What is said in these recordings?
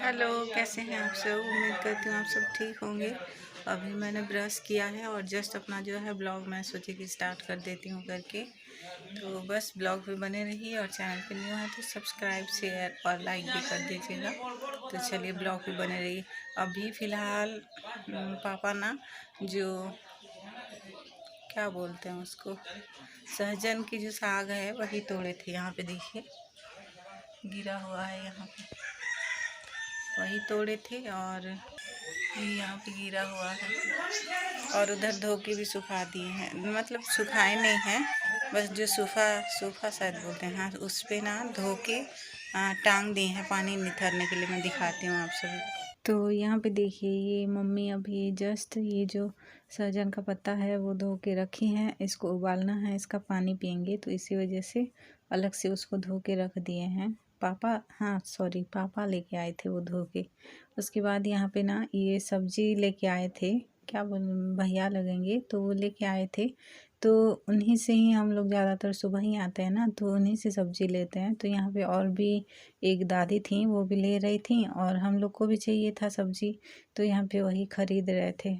Hello, कैसे हैं आप सब। उम्मीद करती हूँ आप सब ठीक होंगे। अभी मैंने ब्रश किया है और जस्ट अपना जो है ब्लॉग मैं सोची कि स्टार्ट कर देती हूँ करके। तो बस ब्लॉग पे बने रहिए और चैनल पे न्यू है तो सब्सक्राइब शेयर और लाइक भी कर दीजिएगा। तो चलिए ब्लॉग पे बने रहिए। अभी फ़िलहाल पापा ना जो क्या बोलते हैं उसको, सहजन की जो साग है वही तोड़े थे। यहाँ पे देखिए गिरा हुआ है, यहाँ पे वही तोड़े थे और यहाँ पे गिरा हुआ है और उधर धो के भी सुखा दिए हैं। मतलब सुखाए नहीं हैं, बस जो सूखा सूखा शायद बोलते हैं, हाँ उस पे ना धो के टांग दिए हैं पानी निथरने के लिए। मैं दिखाती हूँ आप सभी को। तो यहाँ पे देखिए ये मम्मी अभी जस्ट ये जो सहजन का पत्ता है वो धो के रखी हैं। इसको उबालना है, इसका पानी पियेंगे, तो इसी वजह से अलग से उसको धो के रख दिए हैं। पापा, हाँ सॉरी, पापा लेके आए थे वो धो के। उसके बाद यहाँ पे ना ये सब्जी लेके आए थे, क्या बोल भैया लगेंगे, तो वो लेके आए थे। तो उन्हीं से ही हम लोग ज़्यादातर सुबह ही आते हैं ना, तो उन्हीं से सब्जी लेते हैं। तो यहाँ पे और भी एक दादी थी, वो भी ले रही थी और हम लोग को भी चाहिए था सब्जी, तो यहाँ पे वही ख़रीद रहे थे।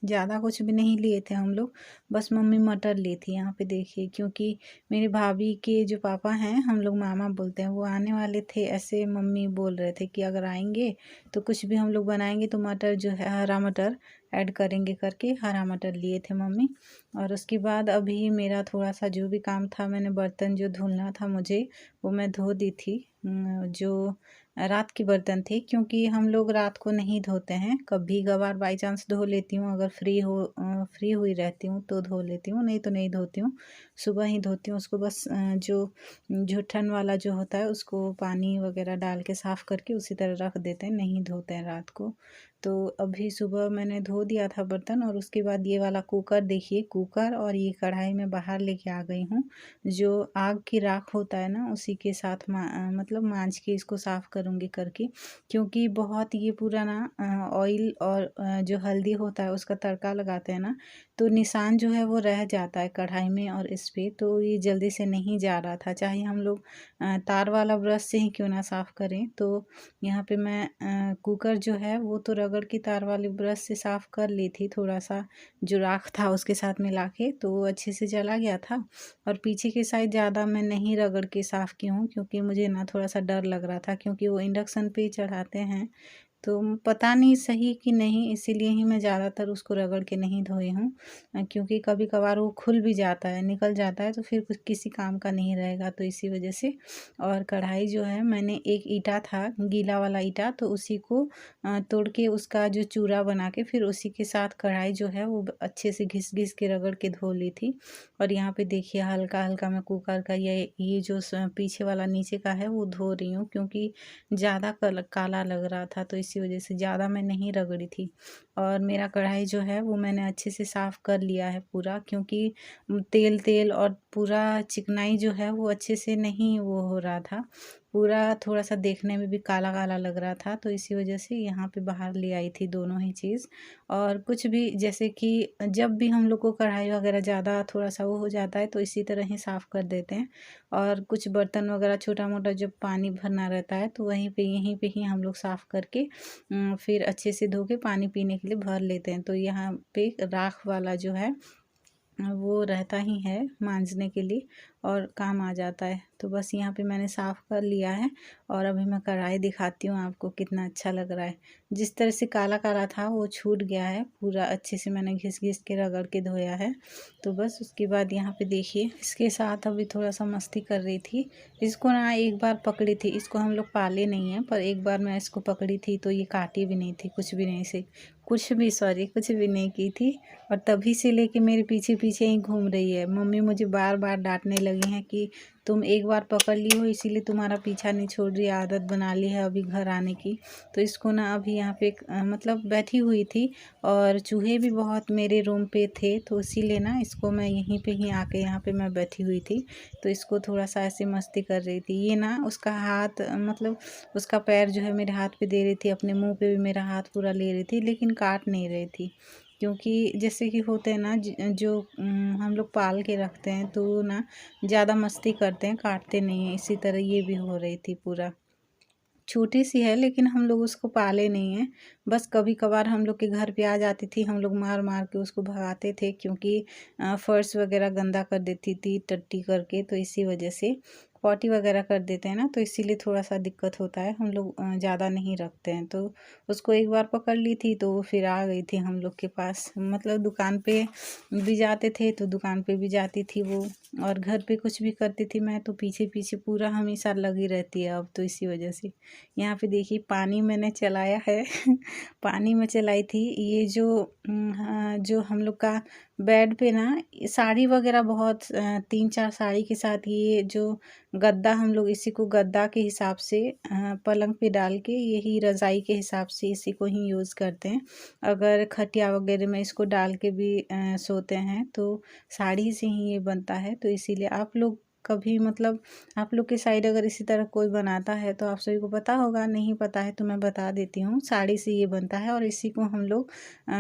ज़्यादा कुछ भी नहीं लिए थे हम लोग, बस मम्मी मटर ली थी। यहाँ पे देखिए, क्योंकि मेरी भाभी के जो पापा हैं, हम लोग मामा बोलते हैं, वो आने वाले थे। ऐसे मम्मी बोल रहे थे कि अगर आएंगे तो कुछ भी हम लोग बनाएंगे तो मटर जो है हरा मटर ऐड करेंगे करके हरा मटर लिए थे मम्मी। और उसके बाद अभी मेरा थोड़ा सा जो भी काम था, मैंने बर्तन जो धुलना था मुझे, वो मैं धो दी थी। जो रात की बर्तन थी, क्योंकि हम लोग रात को नहीं धोते हैं। कभी कभार बाई चांस धो लेती हूँ, अगर फ्री हुई रहती हूँ तो धो लेती हूँ, नहीं तो नहीं धोती हूँ। सुबह ही धोती हूँ उसको, बस जो जूठन वाला जो होता है उसको पानी वगैरह डाल के साफ़ करके उसी तरह रख देते हैं, नहीं धोते हैं रात को। तो अभी सुबह मैंने धो दिया था बर्तन। और उसके बाद ये वाला कुकर देखिए, कुकर और ये कढ़ाई में बाहर लेके आ गई हूँ। जो आग की राख होता है ना, उसी के साथ मतलब मांज के इसको साफ़ करूँगी करके, क्योंकि बहुत ये पूरा ना ऑयल और जो हल्दी होता है उसका तड़का लगाते हैं ना, तो निशान जो है वो रह जाता है कढ़ाई में और इस पे, तो ये जल्दी से नहीं जा रहा था, चाहे हम लोग तार वाला ब्रश से ही क्यों ना साफ़ करें। तो यहाँ पे मैं कुकर जो है वो तो रगड़ के तार वाले ब्रश से साफ़ कर ली थी, थोड़ा सा जो राख था उसके साथ मिला के, तो वो अच्छे से चला गया था। और पीछे की साइड ज़्यादा मैं नहीं रगड़ के साफ़ की हूँ, क्योंकि मुझे ना थोड़ा सा डर लग रहा था, क्योंकि वो इंडक्शन पे चढ़ाते हैं, तो पता नहीं सही कि नहीं, इसीलिए ही मैं ज़्यादातर उसको रगड़ के नहीं धोई हूँ। क्योंकि कभी कभार वो खुल भी जाता है, निकल जाता है, तो फिर कुछ किसी काम का नहीं रहेगा, तो इसी वजह से। और कढ़ाई जो है, मैंने एक ईंटा था गीला वाला ईंटा, तो उसी को तोड़ के उसका जो चूरा बना के फिर उसी के साथ कढ़ाई जो है वो अच्छे से घिस घिस के रगड़ के धो ली थी। और यहाँ पे देखिए हल्का हल्का मैं कुकर का ये जो पीछे वाला नीचे का है वो धो रही हूँ, क्योंकि ज़्यादा काला लग रहा था, तो इसी वजह से ज़्यादा मैं नहीं रगड़ी थी। और मेरा कढ़ाई जो है वो मैंने अच्छे से साफ़ कर लिया है पूरा, क्योंकि तेल तेल और पूरा चिकनाई जो है वो अच्छे से नहीं वो हो रहा था, पूरा थोड़ा सा देखने में भी काला काला लग रहा था, तो इसी वजह से यहाँ पे बाहर ले आई थी दोनों ही चीज़। और कुछ भी, जैसे कि जब भी हम लोग को कढ़ाई वगैरह ज़्यादा थोड़ा सा वो हो जाता है तो इसी तरह ही साफ़ कर देते हैं। और कुछ बर्तन वगैरह छोटा मोटा जब पानी भरना रहता है तो वहीं पे यहीं पे ही हम लोग साफ़ करके फिर अच्छे से धो के पानी पीने के लिए भर लेते हैं। तो यहाँ पे राख वाला जो है वो रहता ही है मांजने के लिए और काम आ जाता है। तो बस यहाँ पे मैंने साफ़ कर लिया है और अभी मैं कढ़ाई दिखाती हूँ आपको, कितना अच्छा लग रहा है। जिस तरह से काला काला था वो छूट गया है पूरा, अच्छे से मैंने घिस घिस के रगड़ के धोया है। तो बस उसके बाद यहाँ पे देखिए, इसके साथ अभी थोड़ा सा मस्ती कर रही थी। इसको ना एक बार पकड़ी थी, इसको हम लोग पाले नहीं हैं, पर एक बार मैं इसको पकड़ी थी तो ये काटी भी नहीं थी, कुछ भी नहीं की थी। और तभी से लेके मेरे पीछे पीछे ही घूम रही है। मम्मी मुझे बार बार डांटने लगी हैं कि तुम एक बार पकड़ ली हो, इसीलिए तुम्हारा पीछा नहीं छोड़ रही, आदत बना ली है अभी घर आने की। तो इसको ना अभी यहाँ पे मतलब बैठी हुई थी और चूहे भी बहुत मेरे रूम पे थे, तो इसीलिए ना इसको मैं यहीं पे ही आके यहाँ पे मैं बैठी हुई थी, तो इसको थोड़ा सा ऐसे मस्ती कर रही थी। ये ना उसका हाथ, मतलब उसका पैर जो है मेरे हाथ पे दे रही थी, अपने मुँह पे भी मेरा हाथ पूरा ले रही थी, लेकिन काट नहीं रही थी। क्योंकि जैसे कि होते हैं ना जो हम लोग पाल के रखते हैं, तो ना ज़्यादा मस्ती करते हैं, काटते नहीं हैं, इसी तरह ये भी हो रही थी पूरा। छोटी सी है, लेकिन हम लोग उसको पाले नहीं हैं। बस कभी कभार हम लोग के घर पे आ जाती थी, हम लोग मार मार के उसको भगाते थे, क्योंकि फर्श वगैरह गंदा कर देती थी टट्टी करके। तो इसी वजह से पॉटी वगैरह कर देते हैं ना, तो इसीलिए थोड़ा सा दिक्कत होता है। हम लोग ज़्यादा नहीं रखते हैं। तो उसको एक बार पकड़ ली थी तो वो फिर आ गई थी हम लोग के पास। मतलब दुकान पे भी जाते थे तो दुकान पे भी जाती थी वो, और घर पे कुछ भी करती थी मैं तो पीछे पीछे पूरा हमेशा लगी रहती है अब। तो इसी वजह से यहाँ पे देखिए पानी मैंने चलाया है पानी में चलाई थी। ये जो हाँ, जो हम लोग का बेड पे ना साड़ी वगैरह बहुत 3-4 साड़ी के साथ ये जो गद्दा, हम लोग इसी को गद्दा के हिसाब से पलंग पे डाल के, यही रज़ाई के हिसाब से इसी को ही यूज़ करते हैं। अगर खटिया वगैरह में इसको डाल के भी सोते हैं तो साड़ी से ही ये बनता है। तो इसीलिए आप लोग कभी मतलब आप लोग के साइड अगर इसी तरह कोई बनाता है तो आप सभी को पता होगा, नहीं पता है तो मैं बता देती हूँ। साड़ी से ये बनता है और इसी को हम लोग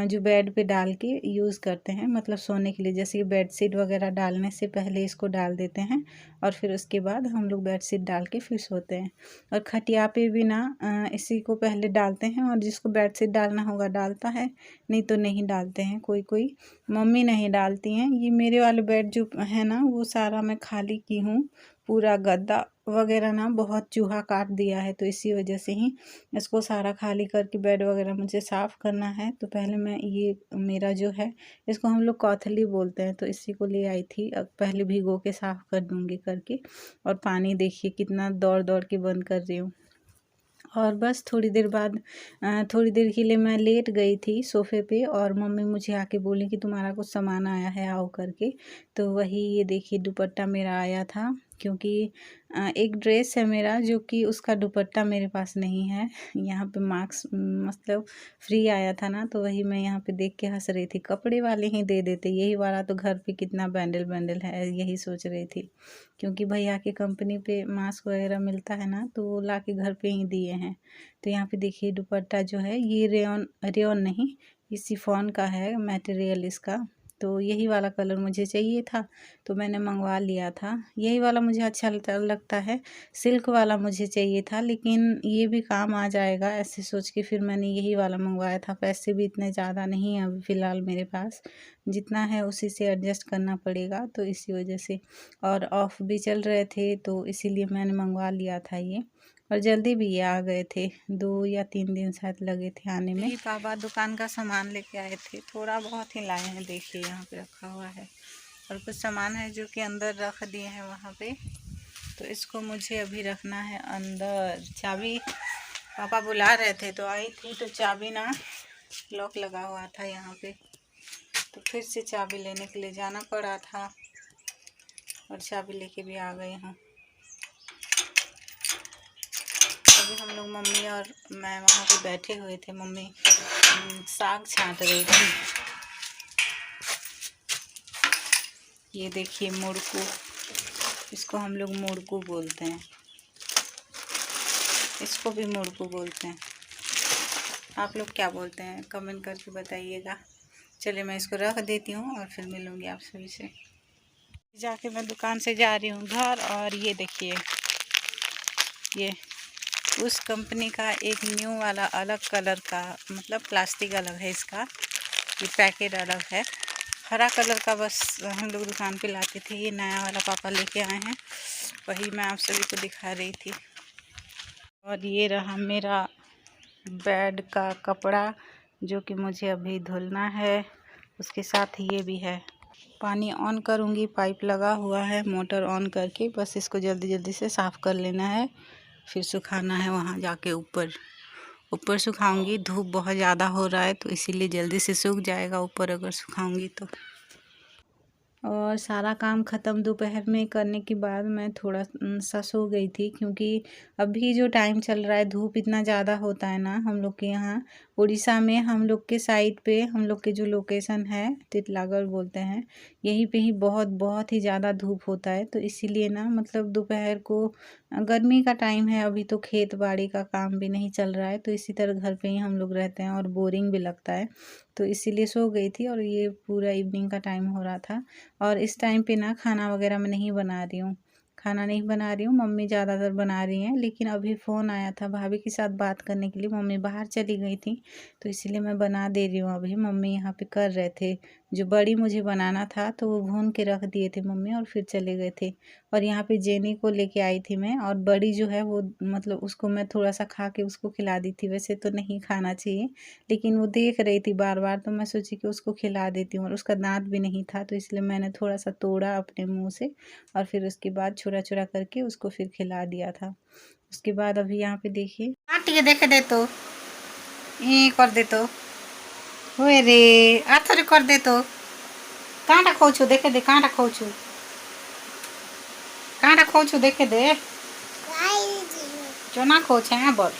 जो बेड पे डाल के यूज़ करते हैं, मतलब सोने के लिए। जैसे कि बेडशीट वगैरह डालने से पहले इसको डाल देते हैं और फिर उसके बाद हम लोग बेडशीट डाल के फिर सोते हैं। और खटिया पे भी ना इसी को पहले डालते हैं, और जिसको बेडशीट डालना होगा डालता है, नहीं तो नहीं डालते हैं। कोई कोई, मम्मी नहीं डालती हैं। ये मेरे वाले बेड जो है ना वो सारा मैं खाली की हूँ। पूरा गद्दा वगैरह ना बहुत चूहा काट दिया है, तो इसी वजह से ही इसको सारा खाली करके बेड वगैरह मुझे साफ़ करना है। तो पहले मैं ये मेरा जो है, इसको हम लोग कौथली बोलते हैं, तो इसी को ले आई थी। अब पहले भिगो के साफ़ कर दूँगी करके। और पानी देखिए कितना दौड़ दौड़ के बंद कर रही हूँ। और बस थोड़ी देर बाद थोड़ी देर के लिए मैं लेट गई थी सोफ़े पे, और मम्मी मुझे आके बोली कि तुम्हारा कुछ सामान आया है, आओ करके। तो वही ये देखिए दुपट्टा मेरा आया था, क्योंकि एक ड्रेस है मेरा जो कि उसका दुपट्टा मेरे पास नहीं है। यहाँ पे मार्क्स मतलब फ्री आया था ना, तो वही मैं यहाँ पे देख के हंस रही थी। कपड़े वाले ही दे देते, यही वाला तो घर पे कितना बैंडल बैंडल है, यही सोच रही थी। क्योंकि भैया की कंपनी पे मास्क वगैरह मिलता है ना, तो वो ला के घर पे ही दिए हैं। तो यहाँ पे देखिए दुपट्टा जो है ये रेयॉन रेयॉन नहीं, ये शिफॉन का है मटेरियल इसका। तो यही वाला कलर मुझे चाहिए था तो मैंने मंगवा लिया था। यही वाला मुझे अच्छा लगता है। सिल्क वाला मुझे चाहिए था, लेकिन ये भी काम आ जाएगा ऐसे सोच के फिर मैंने यही वाला मंगवाया था। पैसे भी इतने ज़्यादा नहीं हैं अभी फ़िलहाल मेरे पास, जितना है उसी से एडजस्ट करना पड़ेगा, तो इसी वजह से। और ऑफ भी चल रहे थे तो इसीलिए मैंने मंगवा लिया था ये। और जल्दी भी ये आ गए थे, 2 या 3 दिन शायद लगे थे आने में। पापा दुकान का सामान लेके आए थे, थोड़ा बहुत ही लाए हैं। देखिए यहाँ पे रखा हुआ है, और कुछ सामान है जो कि अंदर रख दिए हैं वहाँ पे। तो इसको मुझे अभी रखना है अंदर। चाबी पापा बुला रहे थे तो आई थी, तो चाबी ना लॉक लगा हुआ था यहाँ पे, तो फिर से चाबी लेने के लिए जाना पड़ा था, और चाबी लेके भी आ गए हूँ। अभी हम लोग मम्मी और मैं वहाँ पे बैठे हुए थे। मम्मी साग छांट रही थी। ये देखिए मुड़कू, इसको हम लोग मुड़कू बोलते हैं, इसको भी मुड़कू बोलते हैं। आप लोग क्या बोलते हैं कमेंट करके बताइएगा। चलिए मैं इसको रख देती हूँ और फिर मिलूँगी आप सभी से। जाके मैं दुकान से जा रही हूँ घर, और ये देखिए ये उस कंपनी का एक न्यू वाला अलग कलर का, मतलब प्लास्टिक अलग है इसका, ये पैकेट अलग है। हरा कलर का बस हम लोग दुकान पे लाते थे, ये नया वाला पापा लेके आए हैं, वही मैं आप सभी को दिखा रही थी। और ये रहा मेरा बेड का कपड़ा जो कि मुझे अभी धुलना है, उसके साथ ये भी है। पानी ऑन करूँगी, पाइप लगा हुआ है, मोटर ऑन करके बस इसको जल्दी जल्दी से साफ़ कर लेना है, फिर सुखाना है वहाँ जाके ऊपर। ऊपर सुखाऊंगी, धूप बहुत ज़्यादा हो रहा है तो इसीलिए जल्दी से सूख जाएगा ऊपर अगर सुखाऊंगी तो। और सारा काम ख़त्म दोपहर में करने के बाद मैं थोड़ा सा सो गई थी, क्योंकि अभी जो टाइम चल रहा है धूप इतना ज़्यादा होता है ना हम लोग के यहाँ उड़ीसा में। हम लोग के साइड पे, हम लोग के जो लोकेशन है तितलागढ़ बोलते हैं, यहीं पे ही बहुत बहुत ही ज़्यादा धूप होता है। तो इसीलिए ना मतलब दोपहर को, गर्मी का टाइम है अभी तो खेत बाड़ी का काम भी नहीं चल रहा है, तो इसी तरह घर पे ही हम लोग रहते हैं और बोरिंग भी लगता है, तो इसीलिए सो गई थी। और ये पूरा इवनिंग का टाइम हो रहा था, और इस टाइम पे ना खाना वगैरह मैं नहीं बना रही हूँ। खाना नहीं बना रही हूँ, मम्मी ज़्यादातर बना रही हैं। लेकिन अभी फ़ोन आया था भाभी के साथ बात करने के लिए, मम्मी बाहर चली गई थी तो इसलिए मैं बना दे रही हूँ। अभी मम्मी यहाँ पे कर रहे थे, जो बड़ी मुझे बनाना था तो वो भून के रख दिए थे मम्मी और फिर चले गए थे। और यहाँ पे जेनी को लेके आई थी मैं, और बड़ी जो है वो मतलब उसको मैं थोड़ा सा खा के उसको खिला दी थी। वैसे तो नहीं खाना चाहिए, लेकिन वो देख रही थी बार बार तो मैं सोची कि उसको खिला देती हूँ। और उसका दांत भी नहीं था तो इसलिए मैंने थोड़ा सा तोड़ा अपने मुंह से और फिर उसके बाद छोटा छोटा करके उसको फिर खिला दिया था। उसके बाद अभी यहाँ पे देखिए आंटी देखे दे तो ये कर दे तो ओए रे आथरे कर दे तो काँटा खाऊ देखे दे काँटा खाऊ देखे दे चना खाऊ है बोल।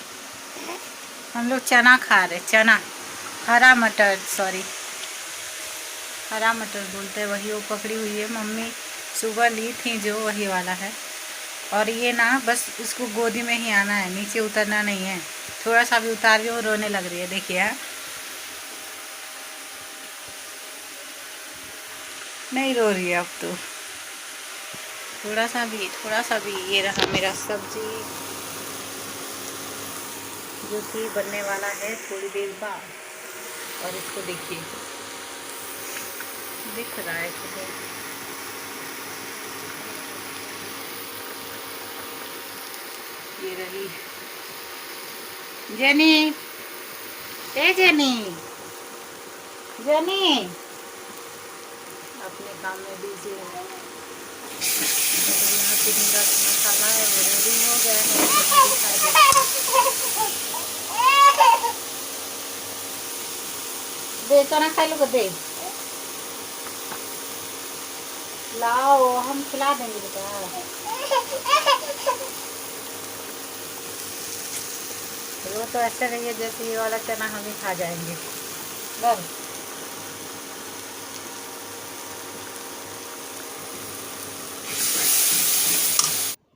हम लोग चना खा रहे, चना हरा मटर, सॉरी हरा मटर बोलते हैं, वही वो पकड़ी हुई है मम्मी, सुबह ली थी जो वही वाला है। और ये ना बस इसको गोदी में ही आना है, नीचे उतरना नहीं है। थोड़ा सा भी उतार के वो रोने लग रही है, देखिए। हाँ नहीं रो रही है अब तो, थोड़ा सा भी। ये रहा मेरा सब्जी जो कि बनने वाला है थोड़ी देर बाद। और इसको देखिए दिख रहा है तो ये रही जेनी, ए जेनी अपने काम में बिजी है। तो यहाँ पे मेरा जो मसाला है वो रेडी हो गया है। दे तो ना खाई लो, दे लाओ हम खिला देंगे बेटा। वो तो ऐसे नहीं है जैसे ये वाला चना हम ही खा जाएंगे बस।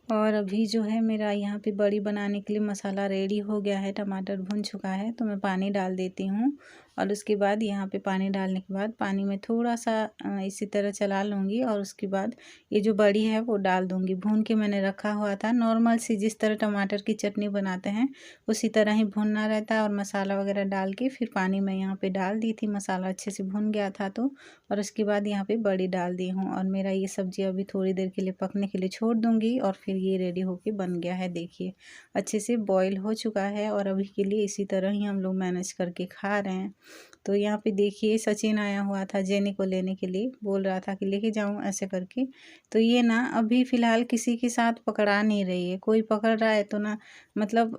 और अभी जो है मेरा यहाँ पे बड़ी बनाने के लिए मसाला रेडी हो गया है, टमाटर भुन चुका है तो मैं पानी डाल देती हूँ। और उसके बाद यहाँ पे पानी डालने के बाद पानी में थोड़ा सा इसी तरह चला लूँगी और उसके बाद ये जो बड़ी है वो डाल दूँगी। भून के मैंने रखा हुआ था, नॉर्मल सी जिस तरह टमाटर की चटनी बनाते हैं उसी तरह ही भुनना रहता है। और मसाला वगैरह डाल के फिर पानी मैं यहाँ पर डाल दी थी, मसाला अच्छे से भुन गया था तो। और उसके बाद यहाँ पर बड़ी डाल दी हूँ और मेरा ये सब्ज़ी अभी थोड़ी देर के लिए पकने के लिए छोड़ दूँगी। और फिर ये रेडी होके बन गया है, देखिए अच्छे से बॉईल हो चुका है। और अभी के लिए इसी तरह ही हम लोग मैनेज करके खा रहे हैं। तो यहाँ पे देखिए सचिन आया हुआ था जेनी को लेने के लिए, बोल रहा था कि लेके जाऊँ ऐसे करके। तो ये ना अभी फ़िलहाल किसी के साथ पकड़ा नहीं रही है, कोई पकड़ रहा है तो ना मतलब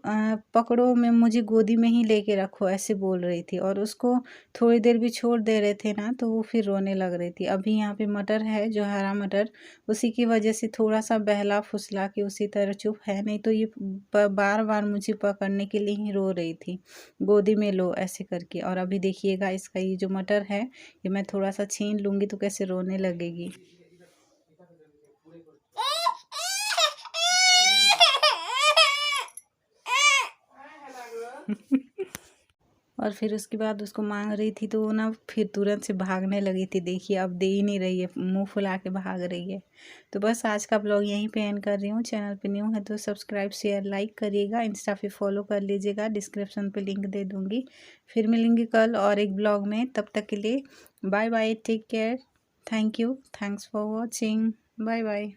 पकड़ो मैं मुझे गोदी में ही लेके रखो ऐसे बोल रही थी। और उसको थोड़ी देर भी छोड़ दे रहे थे ना तो वो फिर रोने लग रही थी। अभी यहाँ पे मटर है जो हरा मटर, उसी की वजह से थोड़ा सा बहला फुसला के उसी तरह चुप है, नहीं तो ये बार बार मुझे पकड़ने के लिए ही रो रही थी, गोदी में लो ऐसे करके। और अभी देखिएगा इसका ये जो मटर है ये मैं थोड़ा सा छीन लूँगी तो कैसे रोने लगेगी। और फिर उसके बाद उसको मांग रही थी तो वो ना फिर तुरंत से भागने लगी थी, देखिए अब दे ही नहीं रही है, मुंह फुला के भाग रही है। तो बस आज का ब्लॉग यहीं पे एंड कर रही हूँ। चैनल पे न्यू है तो सब्सक्राइब शेयर लाइक करिएगा, इंस्टा पे फॉलो कर लीजिएगा, डिस्क्रिप्शन पे लिंक दे दूँगी। फिर मिलेंगे कल और एक ब्लॉग में, तब तक के लिए bye bye, take care, thank you, thanks for watching, bye bye.